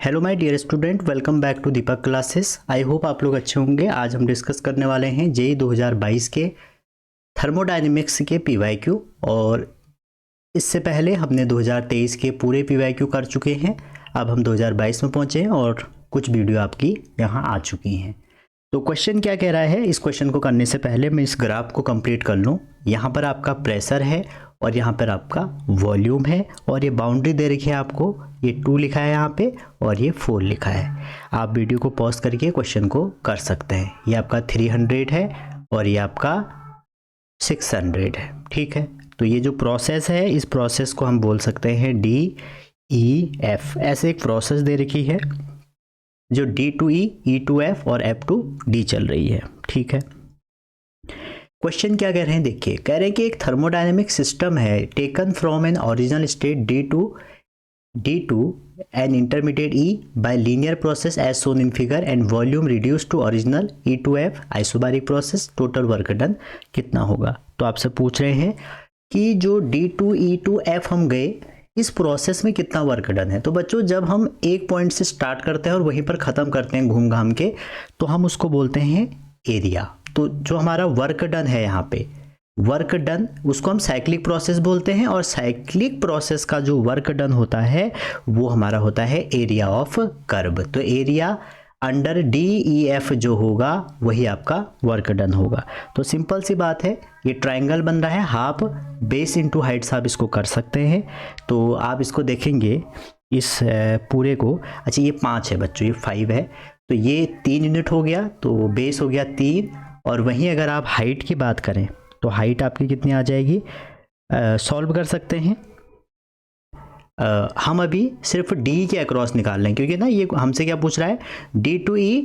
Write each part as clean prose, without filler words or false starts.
Hello my dear student, welcome back to Deepak classes. I hope आप लोग अच्छे होंगे। आज हम डिस्कस करने वाले हैं जेईई 2022 के थर्मोडायनेमिक्स के पीवाईक्यू। और इससे पहले हमने 2023 के पूरे पीवाईक्यू कर चुके हैं। अब हम 2022 में पहुंचे हैं और कुछ वीडियो आपकी यहाँ आ चुकी हैं। तो क्वेश्चन क्या कह रहा है, इस क्वेश्चन को करने से पहले मैं इस ग्राफ को कंप्लीट कर लूँ। यहाँ पर आपका प्रेशर है और यहाँ पर आपका वॉल्यूम है और ये बाउंड्री दे रखी है आपको, ये 2 लिखा है यहाँ पे और ये 4 लिखा है। आप वीडियो को पॉज करके क्वेश्चन को कर सकते हैं। ये आपका 300 है और ये आपका 600 है। ठीक है, तो ये जो प्रोसेस है, इस प्रोसेस को हम बोल सकते हैं DEF। ऐसे एक प्रोसेस दे रखी है जो D to E, E to F और F to D चल रही है। ठीक है, क्वेश्चन क्या कह रहे हैं देखिए, कह रहे हैं कि एक थर्मोडायनेमिक सिस्टम है taken from an original state D to an intermediate E by linear process as shown in figure and volume reduced to original E to F isobaric process, total work done कितना होगा। तो आपसे पूछ रहे हैं कि जो D to E to F हम गए, इस प्रोसेस में कितना वर्क डन है। तो बच्चों, जब हम एक पॉइंट से स्टार्ट करते हैं और वहीं पर ख़त्म करते हैं घूम घाम के, तो हम उसको बोलते हैं एरिया। तो जो हमारा वर्क डन है यहाँ पे, वर्क डन, उसको हम साइक्लिक प्रोसेस बोलते हैं। और साइक्लिक प्रोसेस का जो वर्क डन होता है वो हमारा होता है एरिया ऑफ कर्व। तो एरिया अंडर DEF जो होगा वही आपका वर्क डन होगा। तो सिंपल सी बात है, ये ट्रायंगल बन रहा है, हाफ बेस इनटू हाइट्स आप इसको कर सकते हैं। तो आप इसको देखेंगे इस पूरे को, अच्छा ये 5 है बच्चों, ये 5 है, तो ये 3 यूनिट हो गया, तो बेस हो गया 3। और वहीं अगर आप हाइट की बात करें तो हाइट आपकी कितनी आ जाएगी, सॉल्व कर सकते हैं। हम अभी सिर्फ D के अक्रॉस निकाल रहे हैं, क्योंकि ना ये हमसे क्या पूछ रहा है, D to E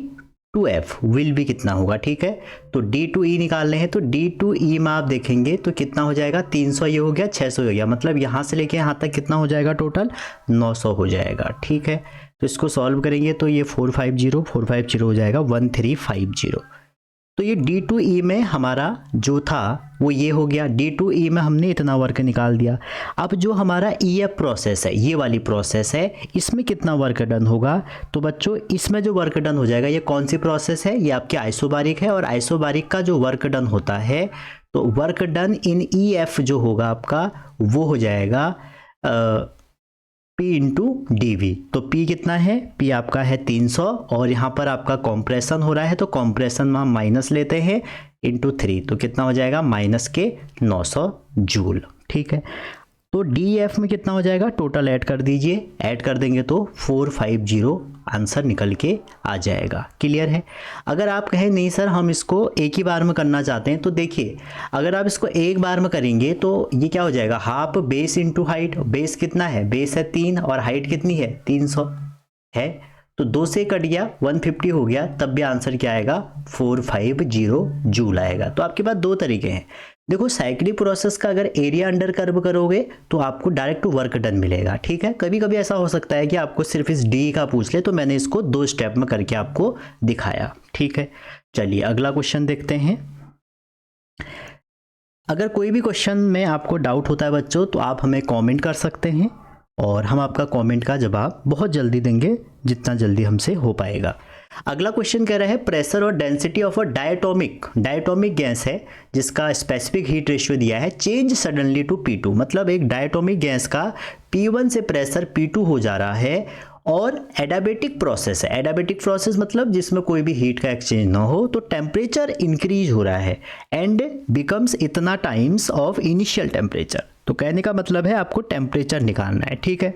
to F will भी कितना होगा। ठीक है, तो D to E निकाल रहे हैं, तो D to E में आप देखेंगे तो कितना हो जाएगा, 300 ये हो गया, 600 हो गया, मतलब यहाँ से लेके यहाँ तक कितना हो जाएगा, टोटल 900 हो जाएगा। ठीक है, तो इसको सॉल्व करेंगे तो ये 450 हो जाएगा 1350। तो ये D to E में हमारा जो था वो ये हो गया, D to E में हमने इतना वर्क निकाल दिया। अब जो हमारा EF प्रोसेस है, ये वाली प्रोसेस है, इसमें कितना वर्क डन होगा। तो बच्चों, इसमें जो वर्क डन हो जाएगा, ये कौन सी प्रोसेस है, ये आपकी आइसोबारिक है। और आइसोबारिक का जो वर्क डन होता है, तो वर्क डन इन EF जो होगा आपका, वो हो जाएगा P इंटू DV। तो P कितना है, P आपका है 300 और यहाँ पर आपका कॉम्प्रेशन हो रहा है, तो कॉम्प्रेशन में हम माइनस लेते हैं इंटू 3, तो कितना हो जाएगा, माइनस के 900 जूल। ठीक है, तो DF में कितना हो जाएगा, टोटल ऐड कर दीजिए, ऐड कर देंगे तो 450 आंसर निकल के आ जाएगा। क्लियर है। अगर आप कहें नहीं सर हम इसको एक ही बार में करना चाहते हैं, तो देखिए अगर आप इसको एक बार में करेंगे तो ये क्या हो जाएगा, half base into height. Base कितना है, बेस है 3 और हाइट कितनी है, 300 है, तो 2 से कट गया, 150 हो गया, तब भी आंसर क्या आएगा, 450 जूल आएगा। तो आपके पास 2 तरीके हैं। देखो, साइक्लिक प्रोसेस का अगर एरिया अंडर कर्व करोगे तो आपको डायरेक्ट वर्क डन मिलेगा। ठीक है, कभी कभी ऐसा हो सकता है कि आपको सिर्फ इस D का पूछ ले, तो मैंने इसको 2 स्टेप में करके आपको दिखाया। ठीक है, चलिए अगला क्वेश्चन देखते हैं। अगर कोई भी क्वेश्चन में आपको डाउट होता है बच्चों, तो आप हमें कॉमेंट कर सकते हैं और हम आपका कमेंट का जवाब बहुत जल्दी देंगे, जितना जल्दी हमसे हो पाएगा। अगला क्वेश्चन कह रहा है प्रेशर और density of a diatomic gas है जिसका स्पेसिफिक हीट रेशियो दिया है, चेंज सडनली टू P2। मतलब एक डायटोमिक गैस का P1 से प्रेशर P2 हो जा रहा है और एडाबेटिक प्रोसेस है। एडाबेटिक प्रोसेस मतलब जिसमें कोई भी हीट का एक्सचेंज ना हो, तो टेम्परेचर इंक्रीज हो रहा है एंड बिकम्स इतना टाइम्स ऑफ इनिशियल टेम्परेचर। तो कहने का मतलब है आपको टेम्परेचर निकालना है। ठीक है,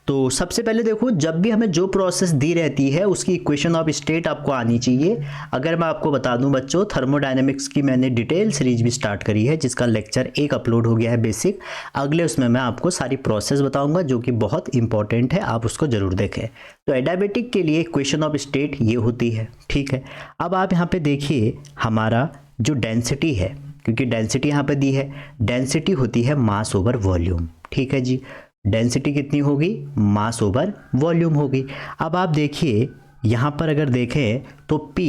तो सबसे पहले देखो, जब भी हमें जो प्रोसेस दी रहती है उसकी इक्वेशन ऑफ स्टेट आपको आनी चाहिए। अगर मैं आपको बता दूं बच्चों, थर्मोडायनेमिक्स की मैंने डिटेल सीरीज भी स्टार्ट करी है जिसका लेक्चर 1 अपलोड हो गया है बेसिक। अगले उसमें मैं आपको सारी प्रोसेस बताऊंगा जो कि बहुत इंपॉर्टेंट है, आप उसको जरूर देखें। तो एडाबेटिक के लिए इक्वेशन ऑफ स्टेट ये होती है। ठीक है, अब आप यहाँ पे देखिए हमारा जो डेंसिटी है, क्योंकि डेंसिटी यहाँ पे दी है, डेंसिटी होती है मास ओवर वॉल्यूम। ठीक है जी, डेंसिटी कितनी होगी, मास ओवर वॉल्यूम होगी। अब आप देखिए यहाँ पर अगर देखें तो P,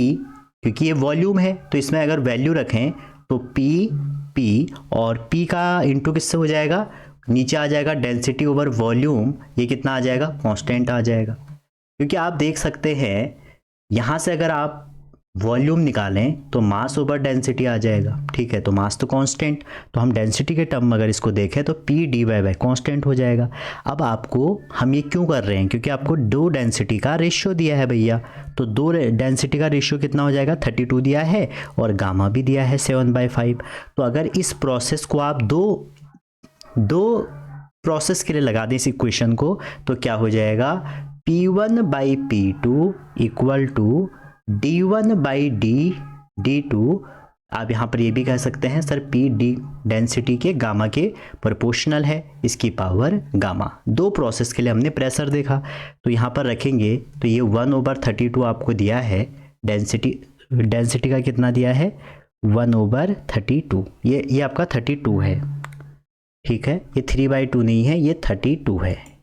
क्योंकि ये वॉल्यूम है तो इसमें अगर वैल्यू रखें तो P और P का इंटू किससे हो जाएगा, नीचे आ जाएगा डेंसिटी ओवर वॉल्यूम, ये कितना आ जाएगा, कांस्टेंट आ जाएगा। क्योंकि आप देख सकते हैं यहाँ से अगर आप वॉल्यूम निकालें तो मास ओवर डेंसिटी आ जाएगा, ठीक है। तो मास तो कांस्टेंट, तो हम डेंसिटी के टर्म में अगर इसको देखें तो पी डी वाई कांस्टेंट हो जाएगा। अब आपको हम ये क्यों कर रहे हैं, क्योंकि आपको दो डेंसिटी का रेशियो दिया है भैया, तो दो डेंसिटी का रेशियो कितना हो जाएगा, 32 दिया है और गामा भी दिया है 7/5। तो अगर इस प्रोसेस को आप दो प्रोसेस के लिए लगा दें इस इक्वेशन को, तो क्या हो जाएगा, P1/P2 इक्वल टू D1/D2। आप यहाँ पर ये भी कह सकते हैं सर P D डेंसिटी के गामा के प्रोपोर्शनल है, इसकी पावर गामा। दो प्रोसेस के लिए हमने प्रेशर देखा, तो यहाँ पर रखेंगे तो ये 1/32 आपको दिया है, डेंसिटी का कितना दिया है, 1/32। ये आपका 32 है, ठीक है। ये 3/2 नहीं है, ये 32 है।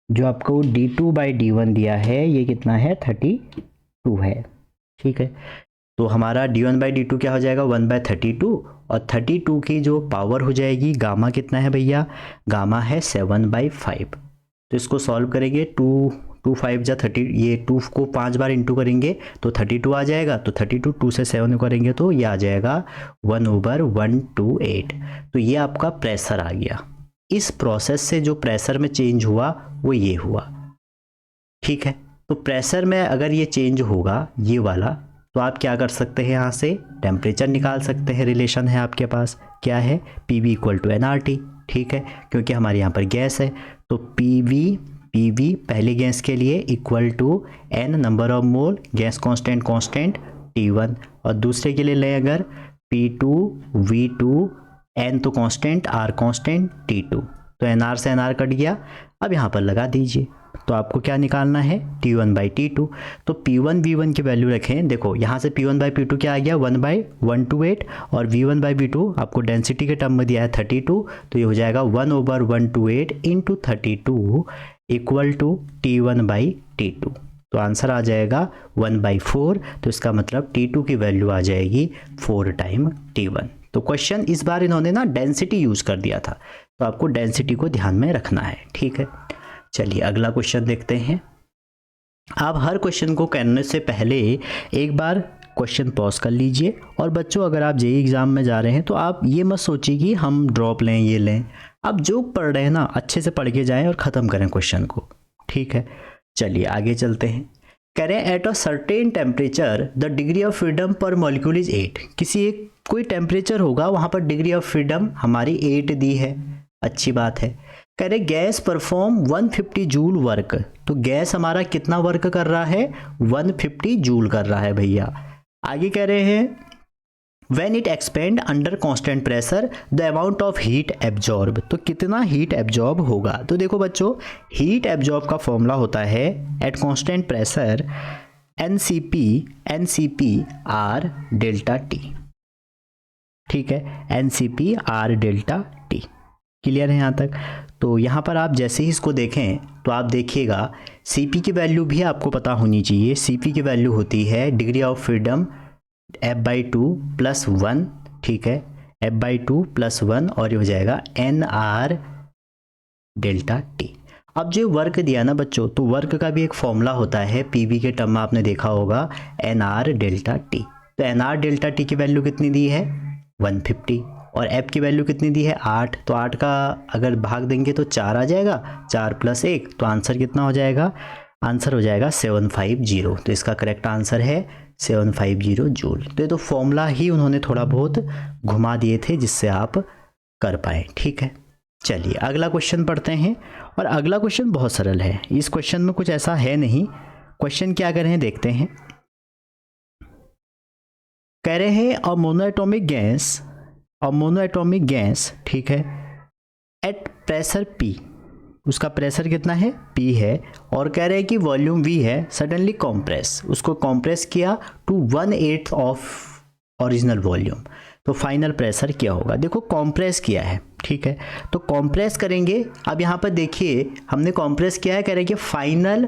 जो आपको D2/D1 दिया है ये कितना है, 32 है, ठीक है। तो हमारा D1/D2 क्या हो जाएगा, 1/32, और 32 की जो पावर हो जाएगी गामा कितना है भैया, गामा है 7/5। तो इसको सॉल्व करेंगे, 2 5 जा 30, ये 2 को 5 बार इंटू करेंगे तो 32 आ जाएगा। तो 32 2 से 7 करेंगे तो ये आ जाएगा 1/128। तो ये आपका प्रेशर आ गया। इस प्रोसेस से जो प्रेशर में चेंज हुआ वो ये हुआ, ठीक है। तो प्रेशर में अगर ये चेंज होगा ये वाला, तो आप क्या कर सकते हैं, यहाँ से टेम्परेचर निकाल सकते हैं। रिलेशन है आपके पास, क्या है, PV इक्वल टू NRT, ठीक है, क्योंकि हमारे यहाँ पर गैस है। तो PV पहले गैस के लिए equal to N number of mole, gas constant T1, और दूसरे के लिए लें अगर P2 V2, N तो कांस्टेंट, R कांस्टेंट, T2। तो NR से NR कट गया। अब यहाँ पर लगा दीजिए, तो आपको क्या निकालना है, T1/T2। तो P1 V1 की वैल्यू रखें, देखो यहाँ से P1/P2 क्या आ गया, 1/128, और V1/V2 आपको डेंसिटी के टर्म में दिया है 32, तो ये हो जाएगा 1/128 इंटू 32 इक्वल टू T1/T2। तो आंसर आ जाएगा 1/4। तो इसका मतलब T2 की वैल्यू आ जाएगी 4 टाइम T1। तो क्वेश्चन इस बार इन्होंने ना डेंसिटी यूज कर दिया था, तो आपको डेंसिटी को ध्यान में रखना है, ठीक है। चलिए अगला क्वेश्चन देखते हैं। आप हर क्वेश्चन को करने से पहले एक बार क्वेश्चन पॉज कर लीजिए। और बच्चों अगर आप जेईई एग्जाम में जा रहे हैं तो आप ये मत सोचिए कि हम ड्रॉप लें, ये लें। आप जो पढ़ रहे हैं ना अच्छे से पढ़ के जाएं और ख़त्म करें क्वेश्चन को, ठीक है। चलिए आगे चलते हैं। कह रहे हैं at a certain temperature the degree of freedom पर मॉलिक्यूल इज 8। किसी एक कोई टेम्परेचर होगा वहाँ पर डिग्री ऑफ फ्रीडम हमारी 8 दी है, अच्छी बात है। कह रहे गैस परफॉर्म 150 जूल वर्क। तो गैस हमारा कितना वर्क कर रहा है, 150 जूल कर रहा है भैया। आगे कह रहे हैं when it expand under constant pressure the amount of heat absorb. तो कितना हीट एब्जॉर्ब होगा। तो देखो बच्चों, हीट एब्जॉर्ब का फॉर्मूला होता है at constant pressure NCP R delta T, ठीक है, NCP R delta T। Clear है यहाँ तक। तो यहाँ पर आप जैसे ही इसको देखें तो आप देखिएगा Cp की वैल्यू भी आपको पता होनी चाहिए। Cp की वैल्यू होती है डिग्री ऑफ फ्रीडम F/2 + 1, ठीक है, F/2 + 1, और ये हो जाएगा NR डेल्टा T। अब जो वर्क दिया ना बच्चों, तो वर्क का भी एक फॉर्मूला होता है, PV के टर्म में आपने देखा होगा, NR डेल्टा T। तो NR डेल्टा T की वैल्यू कितनी दी है, 150, और F की वैल्यू कितनी दी है, 8। तो 8 का अगर भाग देंगे तो 4 आ जाएगा, 4 + 1, तो आंसर कितना हो जाएगा, आंसर हो जाएगा 750। तो इसका करेक्ट आंसर है 750 जूल। तो ये तो फॉर्मूला ही उन्होंने थोड़ा बहुत घुमा दिए थे जिससे आप कर पाए, ठीक है। चलिए अगला क्वेश्चन पढ़ते हैं। और अगला क्वेश्चन बहुत सरल है, इस क्वेश्चन में कुछ ऐसा है नहीं। क्वेश्चन क्या कर रहे हैं देखते हैं। कह रहे हैं अ मोनोएटॉमिक गैस, ठीक है, एट प्रेशर P, उसका प्रेशर कितना है, P है, और कह रहे हैं कि वॉल्यूम V है, सडनली कॉम्प्रेस, उसको कॉम्प्रेस किया टू 1/8 ऑफ ओरिजिनल वॉल्यूम। तो फाइनल प्रेशर क्या होगा। देखो कॉम्प्रेस किया है, ठीक है, तो कॉम्प्रेस करेंगे। अब यहाँ पर देखिए हमने कॉम्प्रेस किया है, कह रहे हैं कि final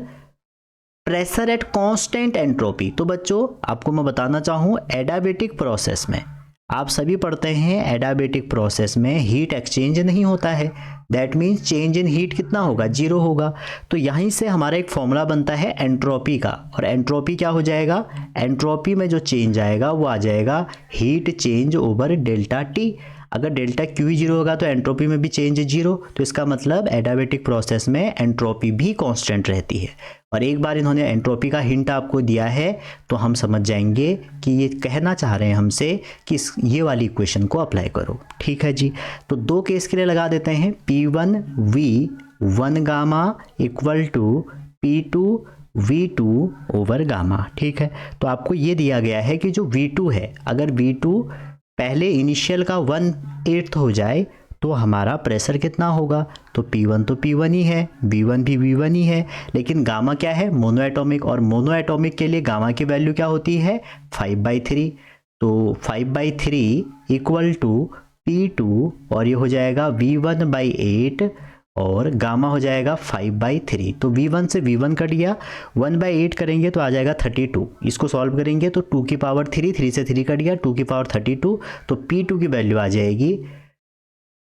pressure at constant entropy. तो बच्चों आपको मैं बताना चाहूँ एडियाबेटिक प्रोसेस में आप सभी पढ़ते हैं एडियाबेटिक प्रोसेस में हीट एक्सचेंज नहीं होता है, that means change in heat कितना होगा, जीरो होगा। तो यहीं से हमारा एक फॉर्मूला बनता है एंट्रोपी का, और एंट्रोपी क्या हो जाएगा, एंट्रोपी में जो चेंज आएगा वो आ जाएगा heat change over delta T. अगर डेल्टा क्यू ही जीरो होगा तो एंट्रोपी में भी चेंज जीरो, तो इसका मतलब एडियाबेटिक प्रोसेस में एंट्रोपी भी कांस्टेंट रहती है। और एक बार इन्होंने एंट्रोपी का हिंट आपको दिया है तो हम समझ जाएंगे कि ये कहना चाह रहे हैं हमसे कि ये वाली इक्वेशन को अप्लाई करो। ठीक है जी, तो दो केस के लिए लगा देते हैं, P1V1 gamma equal to P2V2 over gamma. ठीक है, तो आपको ये दिया गया है कि जो V2 है, अगर V2 पहले इनिशियल का 1/8 हो जाए तो हमारा प्रेशर कितना होगा, तो P1 तो P1 ही है, V1 भी V1 ही है, लेकिन गामा क्या है, मोनो एटॉमिक, और मोनो एटॉमिक के लिए गामा की वैल्यू क्या होती है, 5/3। तो 5/3 इक्वल टू P2, और ये हो जाएगा V1/8 और गामा हो जाएगा 5/3। तो V1 से V1 कट गया, 1/8 करेंगे तो आ जाएगा 32। इसको सॉल्व करेंगे तो 2 की पावर 3, 3 से 3 कट गया, 2 की पावर 32। तो P2 की वैल्यू आ जाएगी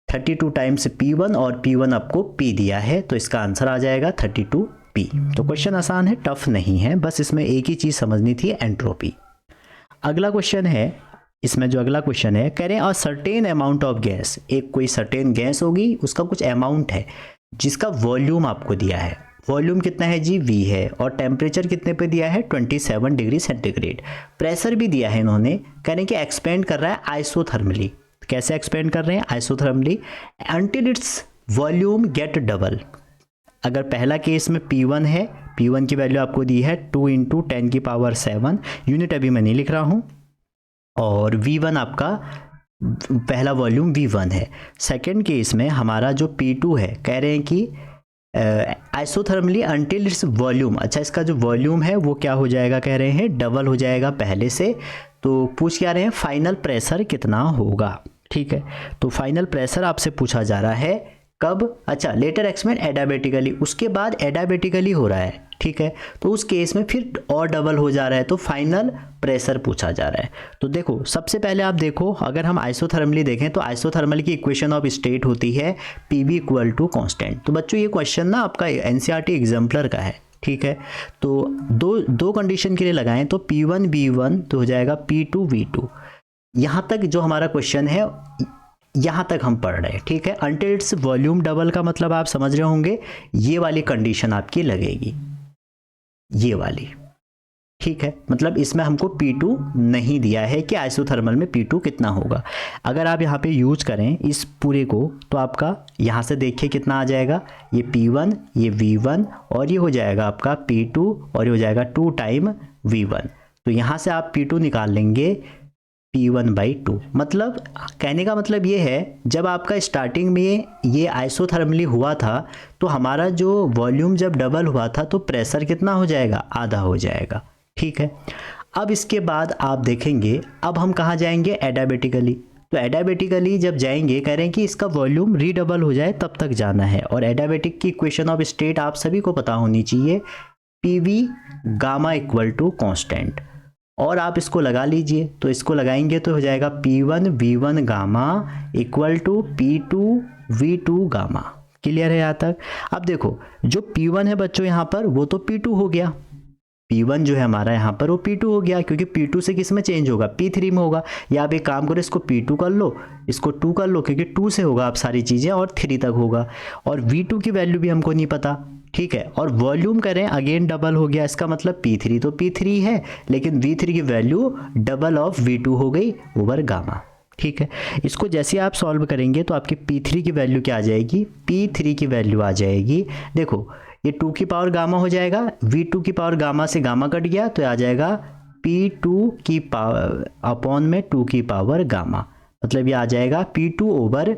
32 टाइम्स P1, और P1 आपको P दिया है, तो इसका आंसर आ जाएगा 32P। तो क्वेश्चन आसान है, टफ नहीं है, बस इसमें एक ही चीज़ समझनी थी, एंट्रोपी। अगला क्वेश्चन है, इसमें जो अगला क्वेश्चन है, कह रहे हैं a certain amount of gas, एक कोई सर्टेन गैस होगी, उसका कुछ अमाउंट है जिसका वॉल्यूम आपको दिया है। वॉल्यूम कितना है जी, V है, और टेम्परेचर कितने पे दिया है, 27 डिग्री सेंटीग्रेड। प्रेशर भी दिया है इन्होंने, कह रहे हैं कि एक्सपेंड कर रहा है आइसोथर्मली। कैसे एक्सपेंड कर रहे हैं, isothermally, until its volume get double. अगर पहला केस में P1 है, P1 की वैल्यू आपको दी है 2 × 10⁷, यूनिट अभी मैं नहीं लिख रहा हूँ, और V1 आपका पहला वॉल्यूम V1 है। सेकेंड केस में हमारा जो P2 है, कह रहे हैं कि आइसोथर्मली अंटिल इट्स वॉल्यूम, अच्छा इसका जो वॉल्यूम है वो क्या हो जाएगा, कह रहे हैं डबल हो जाएगा पहले से। तो पूछ क्या रहे हैं, फाइनल प्रेशर कितना होगा। ठीक है, तो फाइनल प्रेशर आपसे पूछा जा रहा है कब, अच्छा लेटर एक्सपेंड एडियाबेटिकली, उसके बाद एडियाबेटिकली हो रहा है। ठीक है, तो उस केस में फिर और डबल हो जा रहा है, तो फाइनल प्रेशर पूछा जा रहा है। तो देखो सबसे पहले आप देखो, अगर हम आइसोथर्मली देखें तो आइसोथर्मल की इक्वेशन ऑफ स्टेट होती है PV = कांस्टेंट। तो बच्चों ये क्वेश्चन ना आपका NCERT एग्जाम्पलर का है। ठीक है, तो दो कंडीशन के लिए लगाएं, तो P1V1 तो हो जाएगा P2V2। यहाँ तक जो हमारा क्वेश्चन है यहाँ तक हम पढ़ रहे हैं। ठीक है, अंटिल इट्स वॉल्यूम डबल का मतलब आप समझ रहे होंगे, ये वाली कंडीशन आपकी लगेगी, ये वाली। ठीक है, मतलब इसमें हमको P2 नहीं दिया है कि आइसोथर्मल में P2 कितना होगा। अगर आप यहाँ पे यूज करें इस पूरे को, तो आपका यहाँ से देखिए कितना आ जाएगा, ये P1, ये V1, और ये हो जाएगा आपका P2, और ये हो जाएगा 2 टाइम V1। तो यहाँ से आप P2 निकाल लेंगे P1/2। मतलब कहने का मतलब ये है, जब आपका स्टार्टिंग में ये आइसोथर्मली हुआ था तो हमारा जो वॉल्यूम जब डबल हुआ था तो प्रेशर कितना हो जाएगा, आधा हो जाएगा। ठीक है, अब इसके बाद आप देखेंगे, अब हम कहाँ जाएंगे, एडियाबेटिकली। तो एडियाबेटिकली जब जाएंगे, कह रहे हैं कि इसका वॉल्यूम रीडबल हो जाए तब तक जाना है, और एडियाबेटिक की इक्वेशन ऑफ स्टेट आप सभी को पता होनी चाहिए, PV = कांस्टेंट। और आप इसको लगा लीजिए, तो इसको लगाएंगे तो हो जाएगा P1V1 gamma equal to P2V2 gamma. Clear है यहाँ तक। अब देखो जो P1 है बच्चों यहाँ पर, वो तो P2 हो गया, P1 जो है हमारा यहाँ पर वो P2 हो गया, क्योंकि P2 से किस में चेंज होगा, P3 में होगा। या आप एक काम करो, इसको P2 कर लो, इसको 2 कर लो, क्योंकि 2 से होगा आप सारी चीज़ें, और 3 तक होगा, और V2 की वैल्यू भी हमको नहीं पता। ठीक है, और वॉल्यूम करें अगेन डबल हो गया, इसका मतलब P3 तो P3 है, लेकिन V3 की वैल्यू डबल ऑफ V2 हो गई ओवर गामा। ठीक है, इसको जैसे आप सॉल्व करेंगे तो आपकी P3 की वैल्यू क्या आ जाएगी, P3 की वैल्यू आ जाएगी, देखो ये 2 की पावर गामा हो जाएगा, V2 की पावर गामा से गामा कट गया तो आ जाएगा P2 की पावर अपॉन में 2 की पावर गामा, मतलब ये आ जाएगा P2 ओवर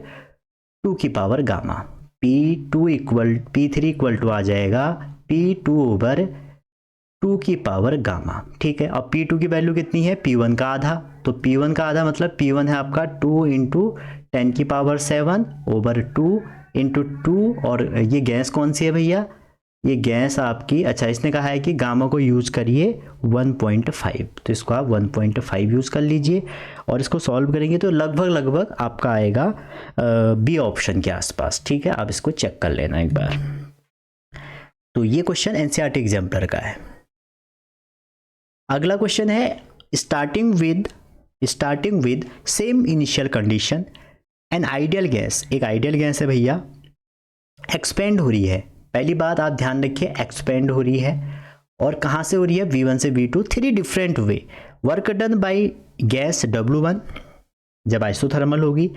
2 की power gamma. P3 equal to आ जाएगा P2 ओवर 2 की पावर गामा। ठीक है, अब P2 की वैल्यू कितनी है, P1 का आधा, तो P1 का आधा मतलब P1 है आपका 2 × 10⁷ ओवर 2 × 2, और ये गैस कौन सी है भैया, ये गैस आपकी, अच्छा इसने कहा है कि गामा को यूज करिए 1.5, तो इसको आप 1.5 यूज़ कर लीजिए और इसको सॉल्व करेंगे तो लगभग आपका आएगा बी ऑप्शन के आसपास। ठीक है, आप इसको चेक कर लेना एक बार। तो ये क्वेश्चन एनसीईआरटी एग्जाम्पलर का है। अगला क्वेश्चन है starting with same initial condition an ideal gas, एक आइडियल गैस है भैया, एक्सपेंड हो रही है। पहली बात आप ध्यान रखिए, एक्सपेंड हो रही है और कहाँ से हो रही है, V1 से V2, 3 different way. Work done by gas W1 जब आइसोथर्मल होगी,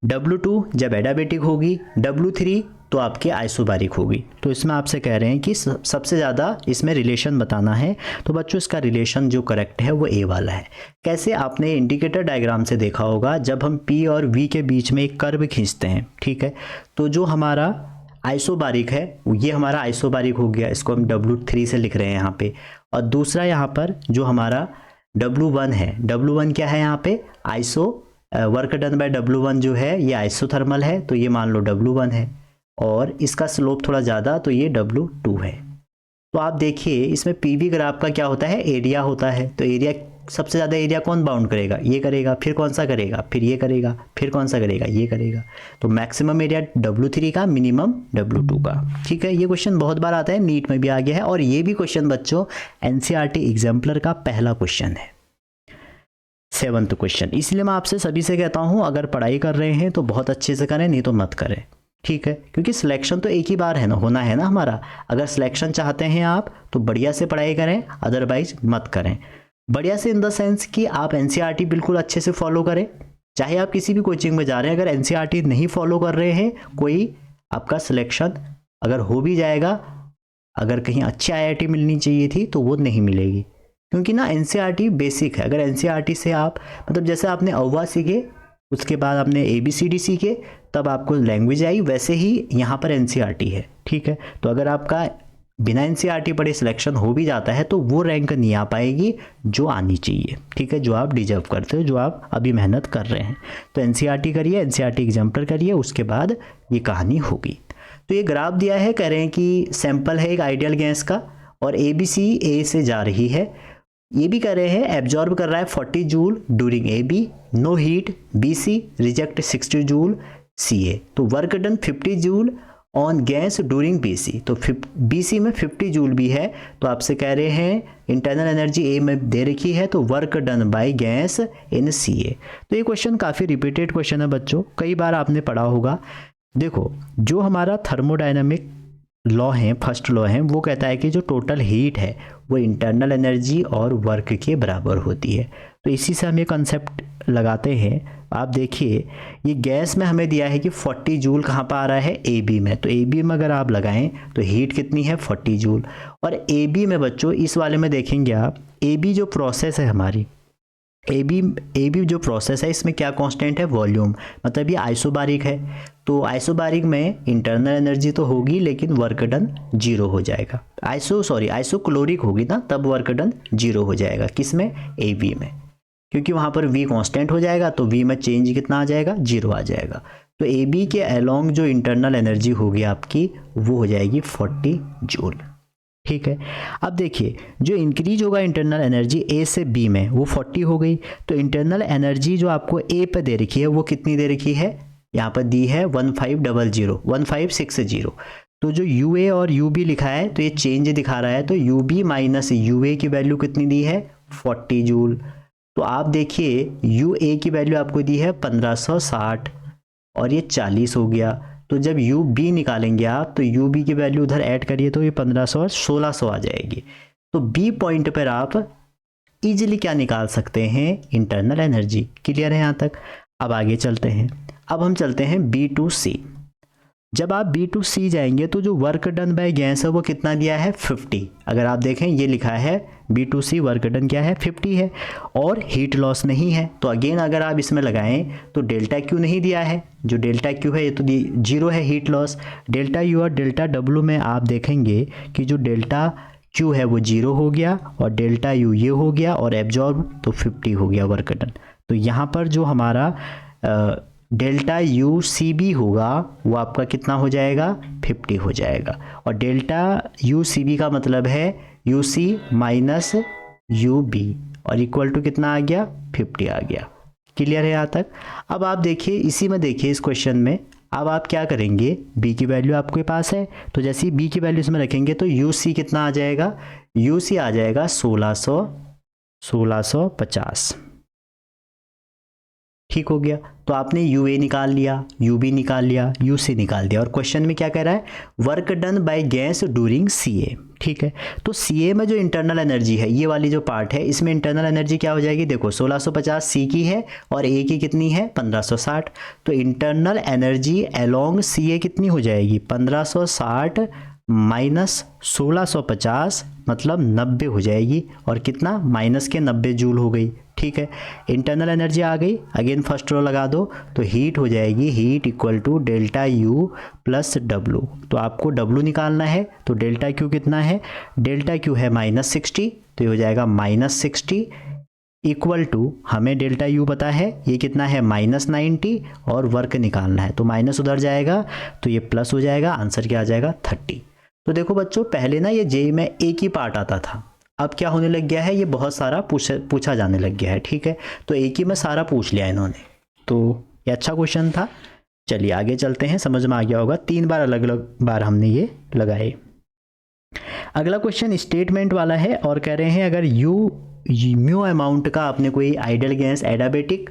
W2 जब एडाबेटिक होगी, W3 तो आपके आइसोबारिक होगी। तो इसमें आपसे कह रहे हैं कि सबसे ज़्यादा इसमें रिलेशन बताना है। तो बच्चों इसका रिलेशन जो करेक्ट है वो ए वाला है। कैसे, आपने इंडिकेटर डायग्राम से देखा होगा, जब हम P और V के बीच में एक कर्व खींचते हैं, ठीक है, तो जो हमारा आइसोबारिक है ये हमारा आइसोबारिक हो गया, इसको हम W3 से लिख रहे हैं यहाँ पे। और दूसरा यहाँ पर जो हमारा W1 है, W1 क्या है यहाँ पे, iso, work done bye W1 जो है ये आइसोथर्मल है, तो ये मान लो W1 है और इसका स्लोप थोड़ा ज़्यादा, तो ये W2 है। तो आप देखिए इसमें पीवी ग्राफ का क्या होता है, एरिया होता है। तो एरिया, सबसे ज़्यादा एरिया कौन बाउंड करेगा, ये करेगा, फिर कौन सा करेगा, फिर ये करेगा, फिर कौन सा करेगा, ये करेगा। तो मैक्सिमम एरिया W3 का, मिनिमम W2 का। ठीक है, ये क्वेश्चन बहुत बार आता है, नीट में भी आ गया है और ये भी क्वेश्चन बच्चों एनसीईआरटी एग्जाम्पलर का पहला क्वेश्चन है, 7th क्वेश्चन। इसलिए मैं आपसे सभी से कहता हूँ, अगर पढ़ाई कर रहे हैं तो बहुत अच्छे से करें, नहीं तो मत करें। ठीक है, क्योंकि सिलेक्शन तो एक ही बार है ना, होना है ना हमारा। अगर सिलेक्शन चाहते हैं आप तो बढ़िया से पढ़ाई करें, अदरवाइज मत करें। बढ़िया से इन द सेंस कि आप एनसीईआरटी बिल्कुल अच्छे से फॉलो करें। चाहे आप किसी भी कोचिंग में जा रहे हैं, अगर एनसीईआरटी नहीं फॉलो कर रहे हैं, कोई आपका सिलेक्शन अगर हो भी जाएगा, अगर कहीं अच्छी आईआईटी मिलनी चाहिए थी तो वो नहीं मिलेगी, क्योंकि ना एनसीईआरटी बेसिक है। अगर एनसीईआरटी से आप, मतलब जैसे आपने अव्वा सीखे, उसके बाद आपने ABCD सीखे, तब आपको लैंग्वेज आई, वैसे ही यहाँ पर एनसीईआरटी है। ठीक है, तो अगर आपका बिना एनसीईआरटी पढ़े सिलेक्शन हो भी जाता है तो वो रैंक नहीं आ पाएगी जो आनी चाहिए। ठीक है, जो आप डिजर्व करते हो, जो आप अभी मेहनत कर रहे हैं। तो एनसीईआरटी करिए, एनसीईआरटी एग्जाम्पलर करिए, उसके बाद ये कहानी होगी। तो ये ग्राफ दिया है, कह रहे हैं कि सैंपल है एक आइडियल गैस का और ABC A से जा रही है। ये भी कह रहे हैं एब्जॉर्ब कर रहा है 40 joule during AB, no heat BC, reject 60 joule CA। तो work done 50 joule on gas during BC। तो BC में 50 जूल भी है, तो आपसे कह रहे हैं इंटरनल एनर्जी A में दे रखी है, तो work done by gas in CA। तो ये क्वेश्चन काफ़ी रिपीटेड क्वेश्चन है बच्चों, कई बार आपने पढ़ा होगा। देखो, जो हमारा थर्मोडायनामिक लॉ है, फर्स्ट लॉ है, वो कहता है कि जो टोटल हीट है वो इंटरनल एनर्जी और वर्क के बराबर होती है। तो इसी से हम ये कंसेप्ट लगाते हैं। आप देखिए ये गैस में हमें दिया है कि 40 जूल कहाँ पर आ रहा है, AB में। तो AB में अगर आप लगाएं तो हीट कितनी है, 40 जूल। और AB में बच्चों, इस वाले में देखेंगे आप, AB जो प्रोसेस है हमारी, AB जो प्रोसेस है, इसमें क्या कांस्टेंट है, वॉल्यूम, मतलब ये आइसोबारिक है। तो आइसोबारिक में इंटरनल एनर्जी तो होगी लेकिन वर्क डन 0 हो जाएगा। आइसोक्लोरिक होगी ना, तब वर्क डन 0 हो जाएगा, किसमें, AB में, क्योंकि वहाँ पर V कांस्टेंट हो जाएगा, तो V में चेंज कितना आ जाएगा, 0 आ जाएगा। तो AB के अलोंग जो इंटरनल एनर्जी होगी आपकी, वो हो जाएगी 40 जूल। ठीक है, अब देखिए जो इंक्रीज होगा इंटरनल एनर्जी A से B में, वो 40 हो गई। तो इंटरनल एनर्जी जो आपको A पे दे रखी है वो कितनी दे रखी है, यहाँ पर दी है 1560। तो जो UA और UB लिखा है तो ये चेंज दिखा रहा है, तो UB माइनस UA की वैल्यू कितनी दी है, 40 जूल। तो आप देखिए UA की वैल्यू आपको दी है 1560 और ये 40 हो गया। तो जब UB निकालेंगे आप, तो UB की वैल्यू उधर ऐड करिए तो ये 1500 और 1600 आ जाएगी। तो B पॉइंट पर आप इजीली क्या निकाल सकते हैं, इंटरनल एनर्जी। क्लियर है यहाँ तक। अब आगे चलते हैं, अब हम चलते हैं B2C। जब आप B2C जाएंगे तो जो वर्क डन बाय गैस है वो कितना दिया है, 50। अगर आप देखें ये लिखा है B2C वर्क डन क्या है, 50 है और हीट लॉस नहीं है। तो अगेन अगर आप इसमें लगाएं तो डेल्टा Q नहीं दिया है, जो डेल्टा Q है ये तो 0 है हीट लॉस। डेल्टा U और डेल्टा W में आप देखेंगे कि जो डेल्टा Q है वो 0 हो गया और डेल्टा U ये हो गया और एब्जॉर्ब तो 50 हो गया वर्क डन। तो यहाँ पर जो हमारा डेल्टा यू सी बी होगा वो आपका कितना हो जाएगा, 50 हो जाएगा। और डेल्टा यू सी बी का मतलब है U C minus U B और इक्वल टू कितना आ गया, 50 आ गया। क्लियर है यहाँ तक। अब आप देखिए इसी में, देखिए इस क्वेश्चन में अब आप क्या करेंगे, b की वैल्यू आपके पास है तो जैसे ही b की वैल्यू इसमें रखेंगे तो यू सी कितना आ जाएगा, यू सी आ जाएगा 1650। ठीक हो गया। तो आपने यू ए निकाल लिया, यू बी निकाल लिया, यू सी निकाल दिया। और क्वेश्चन में क्या कह रहा है, work done by gas during C A. ठीक है, तो सी ए में जो इंटरनल एनर्जी है, ये वाली जो पार्ट है, इसमें इंटरनल एनर्जी क्या हो जाएगी, देखो 1650 सी की है और ए की कितनी है 1560। तो इंटरनल एनर्जी अलोंग सी ए कितनी हो जाएगी, 1560 माइनस 1650 मतलब 90 हो जाएगी। और कितना, माइनस के 90 जूल हो गई। ठीक है, इंटरनल एनर्जी आ गई। अगेन फर्स्ट रो लगा दो तो हीट हो जाएगी, heat equal to delta U plus W. तो आपको डब्लू निकालना है तो डेल्टा क्यू कितना है, डेल्टा क्यू है -60 तो ये हो जाएगा -60 इक्वल टू, हमें डेल्टा यू पता है ये कितना है -90 और वर्क निकालना है तो माइनस उधर जाएगा तो ये प्लस हो जाएगा, आंसर क्या आ जाएगा 30। तो देखो बच्चों, पहले ना ये जेई में एक ही पार्ट आता था, अब क्या होने लग गया है, ये बहुत सारा पूछा जाने लग गया है। ठीक है, तो एक ही में सारा पूछ लिया इन्होंने, तो ये अच्छा क्वेश्चन था। चलिए आगे चलते हैं, समझ में आ गया होगा, 3 बार अलग अलग बार हमने ये लगाए। अगला क्वेश्चन स्टेटमेंट वाला है और कह रहे हैं अगर म्यू अमाउंट का आपने कोई आइडियल गैस एडाबेटिक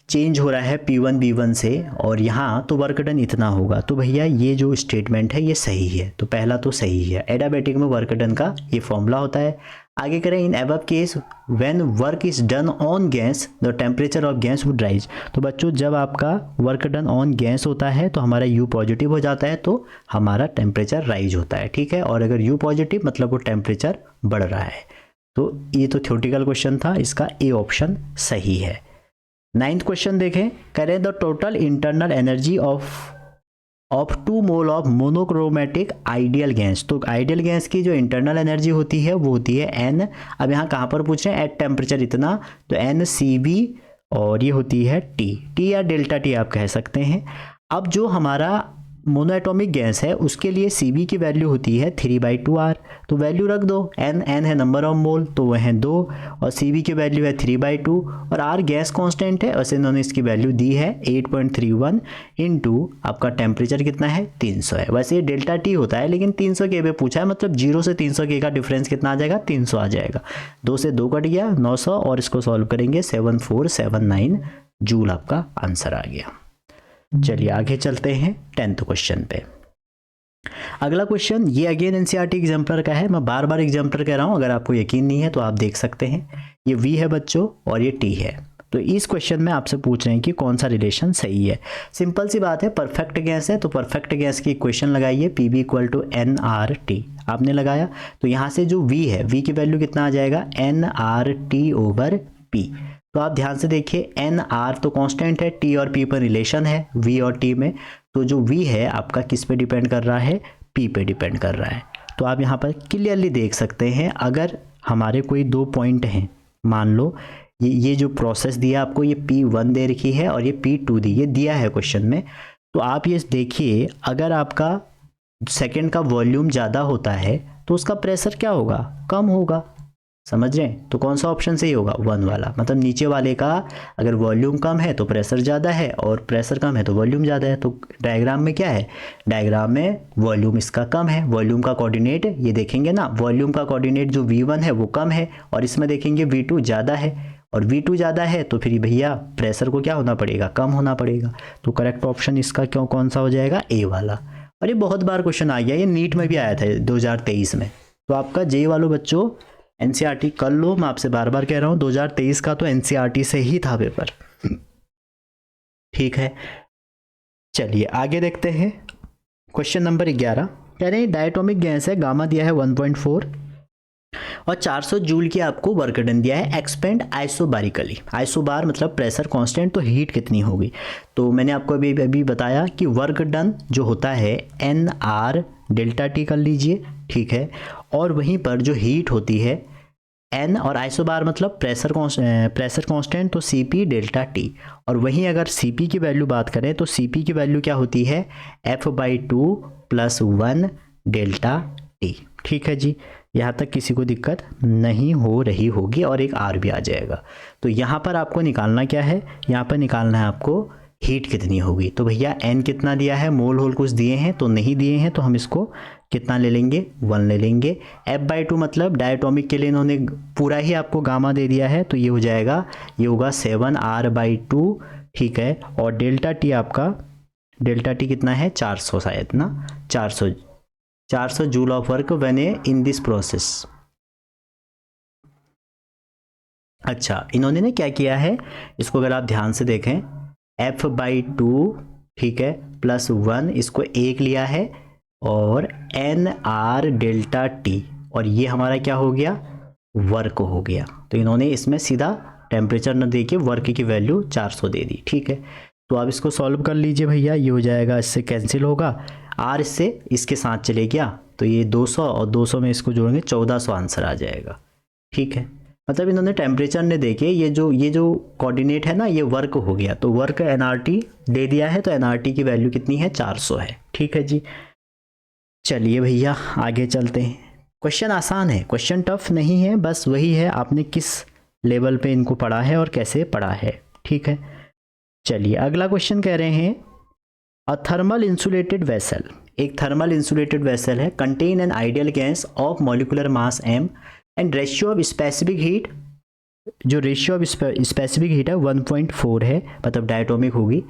चेंज हो रहा है P1 B1 से और यहाँ तो वर्क डन इतना होगा, तो भैया ये जो स्टेटमेंट है ये सही है। तो पहला तो सही है, एडाबेटिक में वर्क डन का ये फॉर्मूला होता है। आगे करें, in above case when work is done on gas the temperature of gas would rise. तो बच्चों जब आपका वर्क डन ऑन गैस होता है तो हमारा U पॉजिटिव हो जाता है तो हमारा टेम्परेचर राइज होता है। ठीक है, और अगर U पॉजिटिव मतलब वो टेम्परेचर बढ़ रहा है। तो ये तो थ्योरेटिकल क्वेश्चन था, इसका ए ऑप्शन सही है। 9th क्वेश्चन देखें, करें the total internal energy of 2 mole of monochromatic ideal gas. तो आइडियल गैस की जो इंटरनल एनर्जी होती है वो होती है N। अब यहाँ कहाँ पर पूछ रहे हैं, एट टेम्परेचर इतना, तो NCV और ये होती है T या डेल्टा T आप कह सकते हैं। अब जो हमारा मोनोएटॉमिक गैस है उसके लिए Cv की वैल्यू होती है 3/2R। तो वैल्यू रख दो, n है नंबर ऑफ मोल तो वह है 2 और Cv की वैल्यू है 3/2 और R गैस कांस्टेंट है, वैसे इन्होंने इसकी वैल्यू दी है 8.31 इनटू आपका टेम्परेचर कितना है 300 है। वैसे ये डेल्टा T होता है लेकिन 300 के पे पूछा है, मतलब 0 से 300 के का डिफरेंस कितना आ जाएगा, 300 आ जाएगा। 2 से 2 कट गया 900 और इसको सॉल्व करेंगे 7479 जूल आपका आंसर आ गया। चलिए आगे चलते हैं 10th क्वेश्चन पे। अगला क्वेश्चन ये अगेन एनसीईआरटी एग्जाम्पलर का है, मैं बार बार एग्जाम्पलर कह रहा हूं, अगर आपको यकीन नहीं है तो आप देख सकते हैं। ये V है बच्चों और ये T है। तो इस क्वेश्चन में आपसे पूछ रहे हैं कि कौन सा रिलेशन सही है। सिंपल सी बात है, परफेक्ट गैस है तो परफेक्ट गैस की इक्वेशन लगाइए, PV इक्वल टू NRT आपने लगाया। तो यहाँ से जो V है, V की वैल्यू कितना आ जाएगा, NRT/P। तो आप ध्यान से देखिए, NR तो कांस्टेंट है, T और P पर रिलेशन है V और T में। तो जो V है आपका किस पे डिपेंड कर रहा है, P पे डिपेंड कर रहा है। तो आप यहाँ पर क्लियरली देख सकते हैं, अगर हमारे कोई 2 पॉइंट हैं, मान लो ये जो प्रोसेस दिया आपको, ये P1 दे रखी है और ये P2 दी, ये दिया है क्वेश्चन में। तो आप ये देखिए, अगर आपका सेकेंड का वॉल्यूम ज़्यादा होता है तो उसका प्रेशर क्या होगा, कम होगा। समझ रहे हैं, तो कौन सा ऑप्शन सही होगा, 1 वाला। मतलब नीचे वाले का अगर वॉल्यूम कम है तो प्रेशर ज़्यादा है और प्रेशर कम है तो वॉल्यूम ज़्यादा है। तो डायग्राम में क्या है, डायग्राम में वॉल्यूम इसका कम है, वॉल्यूम का कोऑर्डिनेट ये देखेंगे ना, वॉल्यूम का कोऑर्डिनेट जो V1 है वो कम है और इसमें देखेंगे V2 ज़्यादा है और V2 ज़्यादा है तो फिर भैया प्रेशर को क्या होना पड़ेगा, कम होना पड़ेगा। तो करेक्ट ऑप्शन इसका क्यों कौन सा हो जाएगा, A वाला। और ये बहुत बार क्वेश्चन आ गया, ये नीट में भी आया था 2023 में। तो आपका जे वालों बच्चों एनसीईआरटी कर लो, मैं आपसे बार बार कह रहा हूं 2023 का तो एनसीईआरटी से ही था पेपर। ठीक है, चलिए आगे देखते हैं। क्वेश्चन नंबर 11 कह रहे हैं डायटोमिक गैस है, गामा दिया है 1.4 और 400 जूल की आपको वर्क डन दिया है, एक्सपेंड आइसोबारिकली। आइसोबार मतलब प्रेशर कांस्टेंट, तो हीट कितनी होगी। तो मैंने आपको अभी बताया कि वर्क डन जो होता है NR डेल्टा T कर लीजिए, ठीक है। और वहीं पर जो हीट होती है एन और आइसोबार मतलब प्रेशर कांस्टेंट, तो सी पी डेल्टा टी। और वहीं अगर सी पी की वैल्यू बात करें तो सी पी की वैल्यू क्या होती है, F by two plus one delta T. ठीक है जी, यहाँ तक किसी को दिक्कत नहीं हो रही होगी, और एक आर भी आ जाएगा। तो यहाँ पर आपको निकालना क्या है, यहाँ पर निकालना है आपको हीट कितनी होगी। तो भैया एन कितना दिया है, मोल होल कुछ दिए हैं तो नहीं दिए हैं, तो हम इसको कितना ले लेंगे, 1 ले लेंगे। एफ बाई टू मतलब डायटोमिक के लिए इन्होंने पूरा ही आपको गामा दे दिया है, तो ये हो जाएगा, ये होगा 7R/2। ठीक है, और डेल्टा टी आपका, डेल्टा टी कितना है, 400 शायद ना, 400 joule of work when in this process. अच्छा, इन्होंने ने क्या किया है, इसको अगर आप ध्यान से देखें, एफ बाई टू, ठीक है, प्लस 1, इसको 1 लिया है, और एन आर डेल्टा टी, और ये हमारा क्या हो गया, वर्क हो गया। तो इन्होंने इसमें सीधा टेम्परेचर न दे के वर्क की वैल्यू 400 दे दी। ठीक है, तो आप इसको सॉल्व कर लीजिए भैया, ये हो जाएगा, इससे कैंसिल होगा, आर इससे इसके साथ चले गया, तो ये 200 और 200 में इसको जोड़ेंगे 1400 आंसर आ जाएगा। ठीक है, मतलब इन्होंने टेम्परेचर ने देखे ये जो कोऑर्डिनेट है ना, ये वर्क हो गया, तो वर्क एनआरटी दे दिया है, तो एनआरटी की वैल्यू कितनी है, 400 है। ठीक है जी, चलिए भैया आगे चलते हैं। क्वेश्चन आसान है, क्वेश्चन टफ नहीं है, बस वही है आपने किस लेवल पे इनको पढ़ा है और कैसे पढ़ा है। ठीक है, चलिए अगला क्वेश्चन कह रहे हैं, अ थर्मल इंसुलेटेड वेसल, एक थर्मल इंसुलेटेड वेसल है, contain an ideal gas off molecular mass m and ratio of specific heat, जो रेशियो ऑफ स्पेसिफिक हीट है 1.4 है, मतलब डायटोमिक होगी।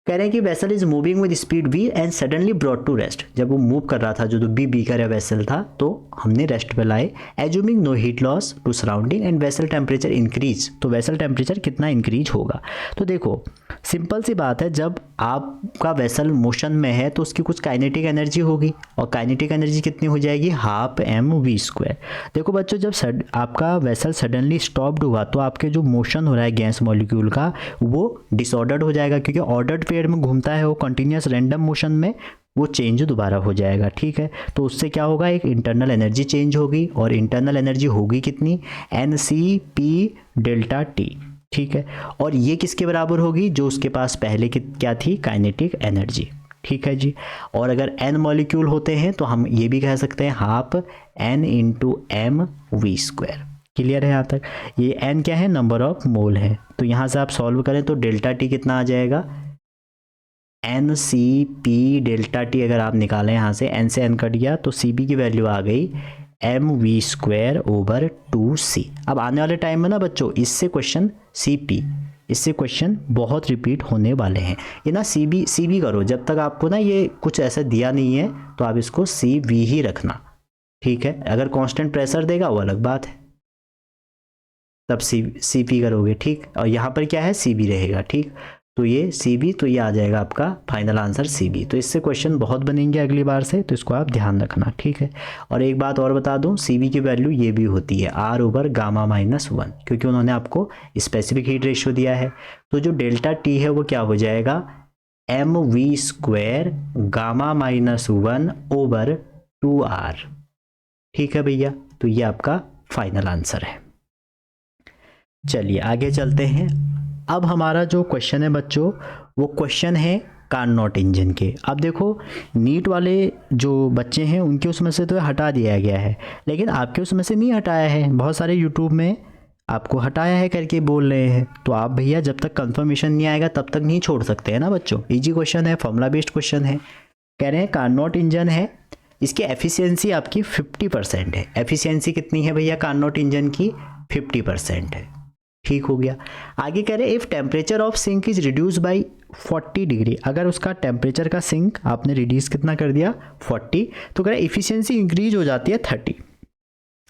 कह रहे हैं कि vessel is moving with speed v and suddenly brought to rest, जब वो मूव कर रहा था, जो बी बीकर या वेसल था, तो हमने रेस्ट पे लाए। Assuming no heat loss to surrounding and vessel temperature increase, तो वेसल टेम्परेचर कितना इंक्रीज होगा। तो देखो सिंपल सी बात है, जब आपका वेसल मोशन में है तो उसकी कुछ काइनेटिक एनर्जी होगी, और काइनेटिक एनर्जी कितनी हो जाएगी, हाफ mv²। देखो बच्चों, जब आपका वेसल सडनली स्टॉप्ड हुआ तो आपके जो मोशन हो रहा है गैस मॉलिक्यूल का, वो डिसऑर्डर्ड हो जाएगा, क्योंकि ऑर्डर्ड पेयर में घूमता है वो, कंटिन्यूस रैंडम मोशन में वो चेंज दोबारा हो जाएगा। ठीक है, तो उससे क्या होगा, एक इंटरनल एनर्जी चेंज होगी, और इंटरनल एनर्जी होगी कितनी, NCP डेल्टा टी। ठीक है, और ये किसके बराबर होगी, जो उसके पास पहले की क्या थी, काइनेटिक एनर्जी। ठीक है जी, और अगर n मॉलिक्यूल होते हैं तो हम ये भी कह सकते हैं half n into mv²। Clear है यहाँ तक, ये n क्या है, नंबर ऑफ मोल है। तो यहाँ से आप सॉल्व करें तो डेल्टा टी कितना आ जाएगा, NCP डेल्टा टी, अगर आप निकालें यहाँ से n से n कट गया तो CP की वैल्यू आ गई mv²/2c। अब आने वाले टाइम में ना बच्चों, इससे क्वेश्चन CP, इससे क्वेश्चन बहुत रिपीट होने वाले हैं। ये ना CB करो, जब तक आपको ना ये कुछ ऐसा दिया नहीं है तो आप इसको CV ही रखना। ठीक है, अगर कांस्टेंट प्रेशर देगा वो अलग बात है, तब CP करोगे। ठीक, और यहाँ पर क्या है, CB रहेगा। ठीक, तो ये CB, तो ये आ जाएगा आपका फाइनल आंसर CB। तो इससे क्वेश्चन बहुत बनेंगे अगली बार से, तो इसको आप ध्यान रखना। ठीक है, और एक बात और बता दूं, CB की वैल्यू ये भी होती है R/γ-1, क्योंकि उन्होंने आपको स्पेसिफिक हीट रेशियो दिया है। तो जो डेल्टा टी है वो क्या हो जाएगा, mv²γ-1/2r। ठीक है भैया, तो ये आपका फाइनल आंसर है। चलिए आगे चलते हैं। अब हमारा जो क्वेश्चन है बच्चों, वो क्वेश्चन है कार्नोट इंजन के। अब देखो, नीट वाले जो बच्चे हैं उनके उसमें से तो हटा दिया गया है, लेकिन आपके उसमें से नहीं हटाया है। बहुत सारे यूट्यूब में आपको हटाया है करके बोल रहे हैं, तो आप भैया जब तक कंफर्मेशन नहीं आएगा तब तक नहीं छोड़ सकते हैं ना बच्चों। इजी क्वेश्चन है, फॉर्मूला बेस्ड क्वेश्चन है। कह रहे हैं कार्नोट इंजन है, इसकी एफिशिएंसी आपकी 50% है। एफिशिएंसी कितनी है भैया कार्नोट इंजन की, 50% है। ठीक हो गया। आगे कह रहे हैं if temperature of sink is reduce by 40 degree, अगर उसका टेम्परेचर का सिंक आपने रिड्यूस कितना कर दिया, 40, तो कह रहे हैं इफिशियंसी इंक्रीज हो जाती है 30।